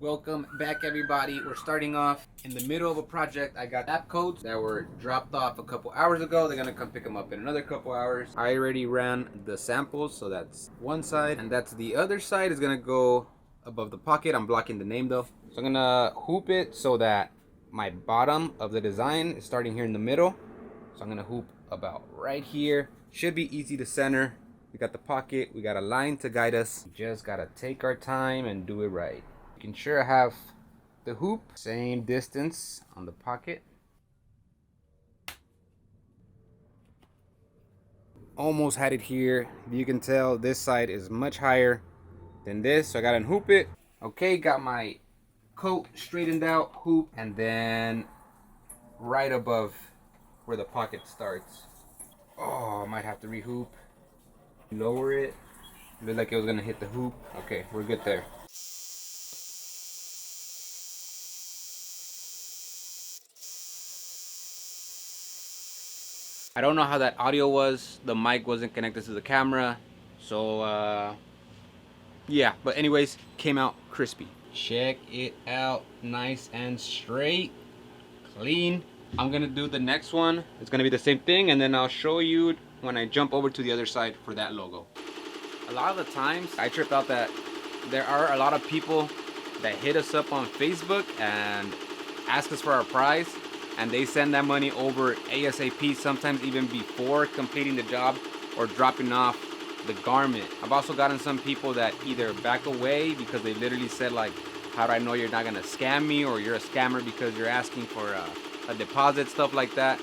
Welcome back, everybody. We're starting off in the middle of a project. I got lap coats that were dropped off a couple hours ago. They're gonna come pick them up in another couple hours. I already ran the samples, so that's one side, and that's the other side. Is gonna go above the pocket. I'm blocking the name though, so I'm gonna hoop it so that my bottom of the design is starting here in the middle. So I'm gonna hoop about right here. Should be easy to center. We got the pocket, we got a line to guide us. Just gotta take our time and do it right. Making sure I have the hoop same distance on the pocket. Almost had it here. You can tell this side is much higher than this, so I gotta hoop it. Okay, got my coat straightened out, hoop, and then right above where the pocket starts. Oh, I might have to rehoop. Lower it. Looked like it was gonna hit the hoop. Okay, we're good there. I don't know how that audio was. The mic wasn't connected to the camera, so yeah. But anyways, came out crispy. Check it out, nice and straight, clean. I'm gonna do the next one. It's gonna be the same thing, and then I'll show you when I jump over to the other side for that logo. A lot of the times I trip out that there are a lot of people that hit us up on Facebook and ask us for our prize, and they send that money over ASAP, sometimes even before completing the job or dropping off the garment. I've also gotten some people that either back away because they literally said like, how do I know you're not gonna scam me, or you're a scammer because you're asking for a deposit, stuff like that.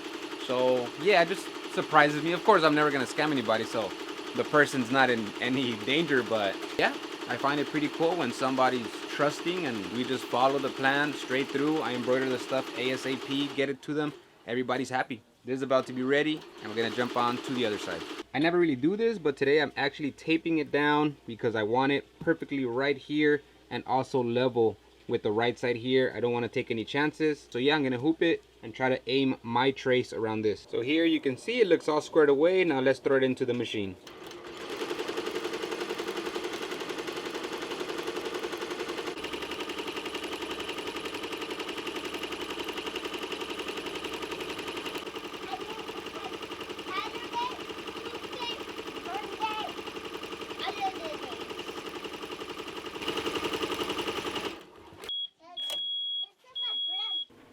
So yeah, it just surprises me. Of course, I'm never gonna scam anybody, so the person's not in any danger, but yeah, I find it pretty cool when somebody's trusting and we just follow the plan straight through. I embroider the stuff ASAP, get it to them, everybody's happy. This is about to be ready, and we're gonna jump on to the other side. I never really do this, but today I'm actually taping it down because I want it perfectly right here and also level with the right side here. I don't want to take any chances, so yeah, I'm gonna hoop it and try to aim my trace around this. So here you can see it looks all squared away. Now let's throw it into the machine.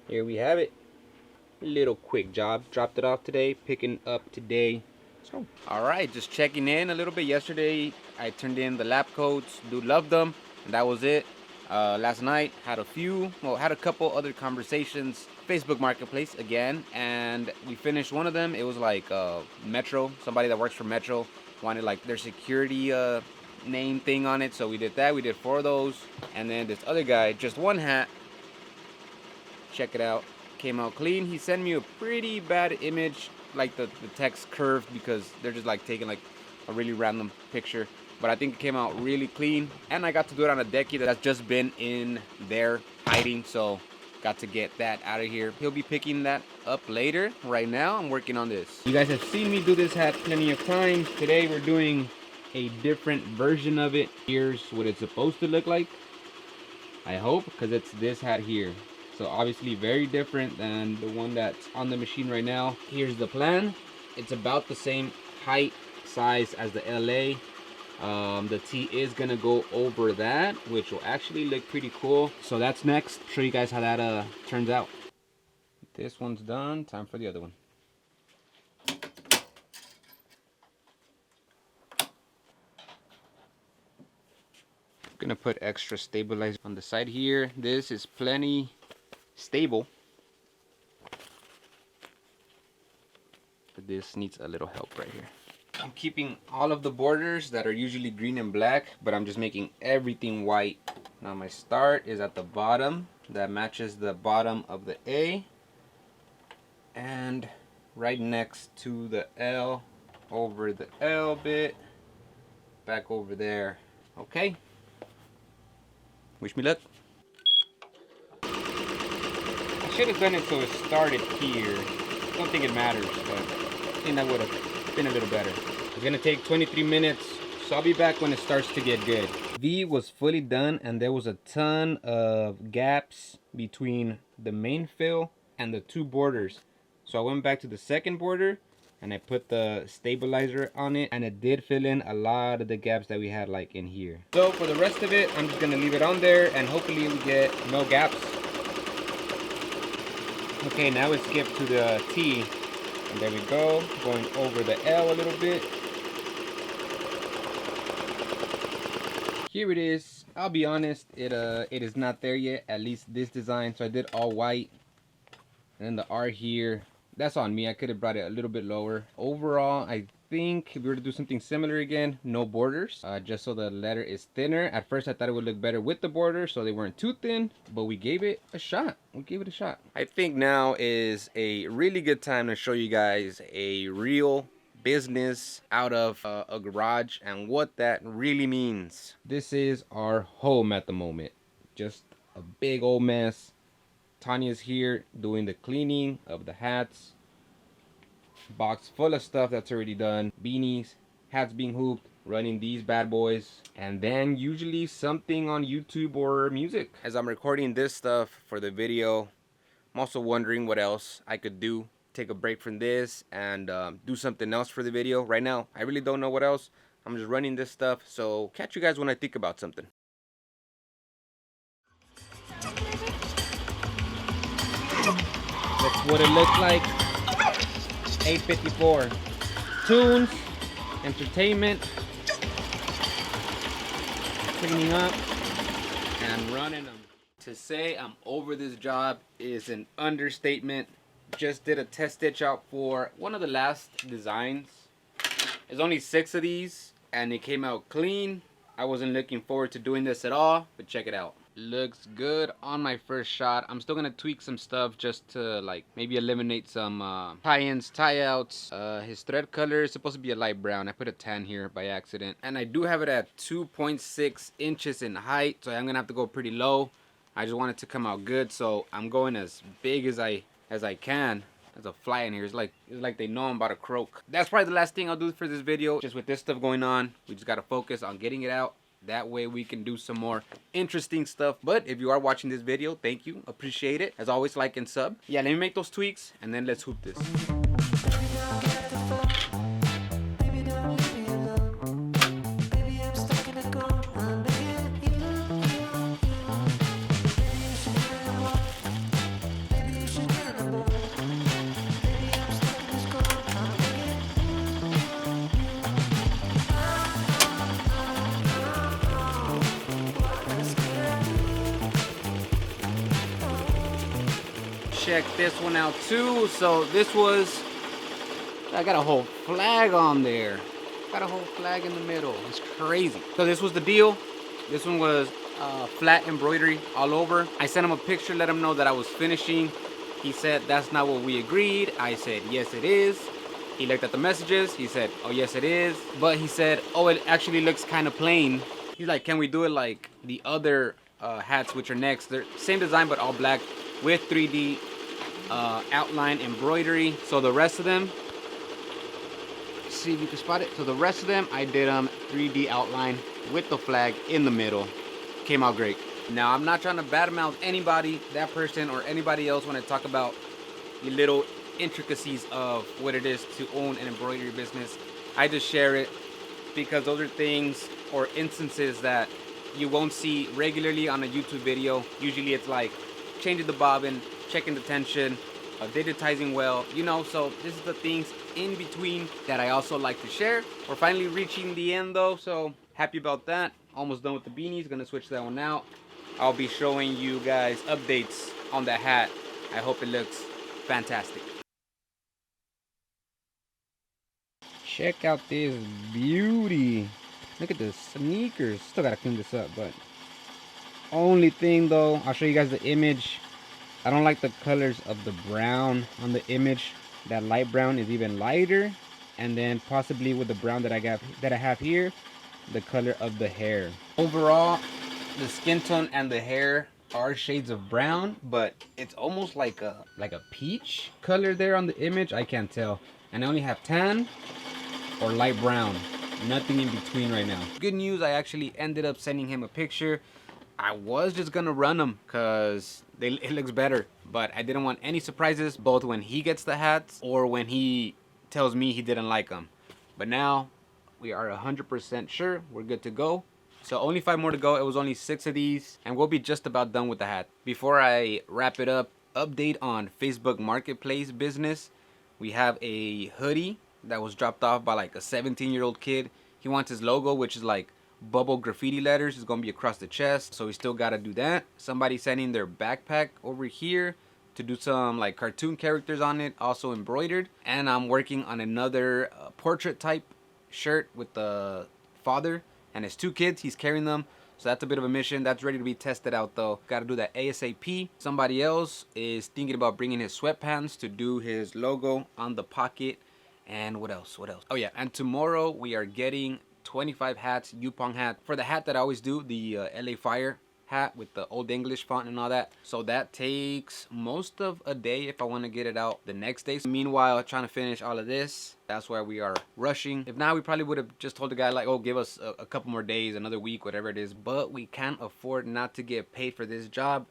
Here we have it. A little quick job. Dropped it off today, picking up today. So, all right, just checking in a little bit. Yesterday, I turned in the lap coats. Dude loved them, and that was it. Last night, had a couple other conversations. Facebook Marketplace again, and we finished one of them. It was like Metro. Somebody that works for Metro wanted like their security name thing on it, so we did that. We did 4 of those, and then this other guy, just one hat. Check it out, came out clean. He sent me a pretty bad image, like the text curved because they're just like taking like a really random picture, but I think it came out really clean, and I got to do it on a decky that's just been in there hiding, so got to get that out of here. He'll be picking that up later. Right now I'm working on this. You guys have seen me do this hat plenty of times. Today we're doing a different version of it. Here's what it's supposed to look like, I hope, because it's this hat here. So obviously very different than the one that's on the machine right now. Here's the plan. It's about the same height, size as the LA. The T is gonna go over that, which will actually look pretty cool. So that's next. Show you guys how that turns out. This one's done. Time for the other one. Gonna put extra stabilizer on the side here. This is plenty stable, but this needs a little help right here. I'm keeping all of the borders that are usually green and black, but I'm just making everything white. Now my start is at the bottom that matches the bottom of the A, and right next to the L, over the L bit, back over there. Okay, wish me luck. I should have done it so it started here. Don't think it matters, but I think that would have been a little better. It's gonna take 23 minutes, so I'll be back when it starts to get good. V was fully done, and there was a ton of gaps between the main fill and the two borders. So I went back to the second border and I put the stabilizer on it, and it did fill in a lot of the gaps that we had like in here. So for the rest of it, I'm just gonna leave it on there and hopefully we get no gaps. Okay, now we skip to the T, and there we go, going over the L a little bit. Here it is. I'll be honest, it is not there yet, at least this design. So I did all white, and then the R here, that's on me. I could have brought it a little bit lower. Overall, I think if we were to do something similar again, no borders, just so the letter is thinner. At first I thought it would look better with the borders so they weren't too thin, but we gave it a shot. I think now is a really good time to show you guys a real business out of a garage and what that really means. This is our home at the moment, just a big old mess. Tanya's here doing the cleaning of the hats. Box full of stuff that's already done. Beanies, hats being hooped, running these bad boys, and then usually something on YouTube or music. As I'm recording this stuff for the video, I'm also wondering what else I could do. Take a break from this and do something else for the video. Right now, I really don't know what else. I'm just running this stuff, so catch you guys when I think about something. That's what it looks like. 854. Tunes, entertainment, cleaning up, and running them. To say I'm over this job is an understatement. Just did a test stitch out for one of the last designs. There's only 6 of these, and it came out clean. I wasn't looking forward to doing this at all, but check it out. Looks good on my first shot. I'm still gonna tweak some stuff just to like maybe eliminate some tie-ins, tie-outs. His thread color is supposed to be a light brown. I put a tan here by accident, and I do have it at 2.6 inches in height, so I'm gonna have to go pretty low. I just want it to come out good, so I'm going as big as I can. There's a fly in here. It's like they know I'm about to croak. That's probably the last thing I'll do for this video. Just with this stuff going on, we just gotta focus on getting it out. That way we can do some more interesting stuff. But if you are watching this video, thank you, appreciate it. As always, like and sub. Yeah, let me make those tweaks and then let's hoop this. Check this one out too. So this was, I got a whole flag on there. Got a whole flag in the middle. It's crazy. So this was the deal. This one was flat embroidery all over. I sent him a picture, let him know that I was finishing. He said that's not what we agreed. I said yes it is. He looked at the messages. He said oh yes it is. But he said oh it actually looks kind of plain. He's like, can we do it like the other hats which are next? They're same design but all black with 3D outline embroidery. So the rest of them, see if you can spot it. So the rest of them I did 3D outline with the flag in the middle. Came out great. Now I'm not trying to badmouth anybody, that person or anybody else when I talk about the little intricacies of what it is to own an embroidery business. I just share it because those are things or instances that you won't see regularly on a YouTube video. Usually it's like changing the bobbin, checking the tension, digitizing well, you know. So this is the things in between that I also like to share. We're finally reaching the end though, so happy about that. Almost done with the beanies, gonna switch that one out. I'll be showing you guys updates on the hat. I hope it looks fantastic. Check out this beauty. Look at the sneakers. Still gotta clean this up, but only thing though, I'll show you guys the image. I don't like the colors of the brown on the image. That light brown is even lighter, and then possibly with the brown that I have here, the color of the hair. Overall, the skin tone and the hair are shades of brown, but it's almost like a peach color there on the image. I can't tell, and I only have tan or light brown. Nothing in between right now. Good news, I actually ended up sending him a picture. I was just gonna run them because it looks better, but I didn't want any surprises, both when he gets the hats or when he tells me he didn't like them. But now we are 100% sure we're good to go. So only 5 more to go. It was only 6 of these, and we'll be just about done with the hat. Before I wrap it up, update on Facebook Marketplace business. We have a hoodie that was dropped off by like a 17-year-old kid. He wants his logo, which is like bubble graffiti letters, is gonna be across the chest, so we still gotta do that. Somebody sending their backpack over here to do some like cartoon characters on it, also embroidered. And I'm working on another portrait type shirt with the father and his 2 kids. He's carrying them, so that's a bit of a mission. That's ready to be tested out though. Gotta do that ASAP. Somebody else is thinking about bringing his sweatpants to do his logo on the pocket. And what else? Oh yeah, and tomorrow we are getting 25 hats, Yupong hat. For the hat that I always do, the LA Fire hat with the Old English font and all that. So that takes most of a day if I want to get it out the next day. So meanwhile, trying to finish all of this. That's why we are rushing. If not, we probably would have just told the guy like, oh, give us a couple more days, another week, whatever it is. But we can't afford not to get paid for this job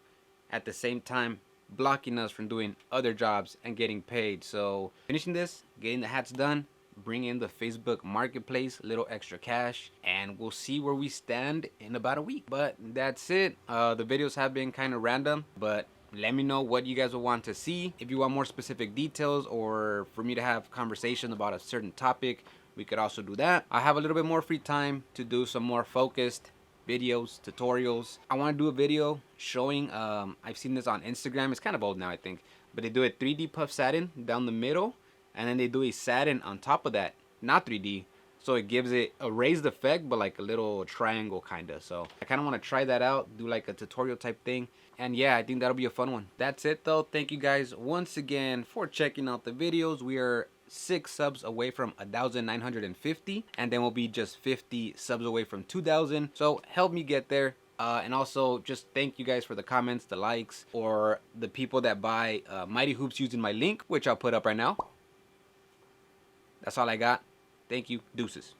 at the same time blocking us from doing other jobs and getting paid. So finishing this, getting the hats done, bring in the Facebook Marketplace, a little extra cash, and we'll see where we stand in about a week. But that's it. The videos have been kind of random, but let me know what you guys will want to see. If you want more specific details or for me to have conversation about a certain topic, we could also do that. I have a little bit more free time to do some more focused videos, tutorials. I want to do a video showing, I've seen this on Instagram. It's kind of old now, I think, but they do a 3D puff satin down the middle, and then they do a satin on top of that, not 3D, so it gives it a raised effect but like a little triangle kind of. So I kind of want to try that out, do like a tutorial type thing, and yeah, I think that'll be a fun one. That's it though. Thank you guys once again for checking out the videos. We are 6 subs away from 1,950, and then we'll be just 50 subs away from 2,000, so help me get there. And also just thank you guys for the comments, the likes, or the people that buy Mighty Hoops using my link, which I'll put up right now. That's all I got. Thank you. Deuces.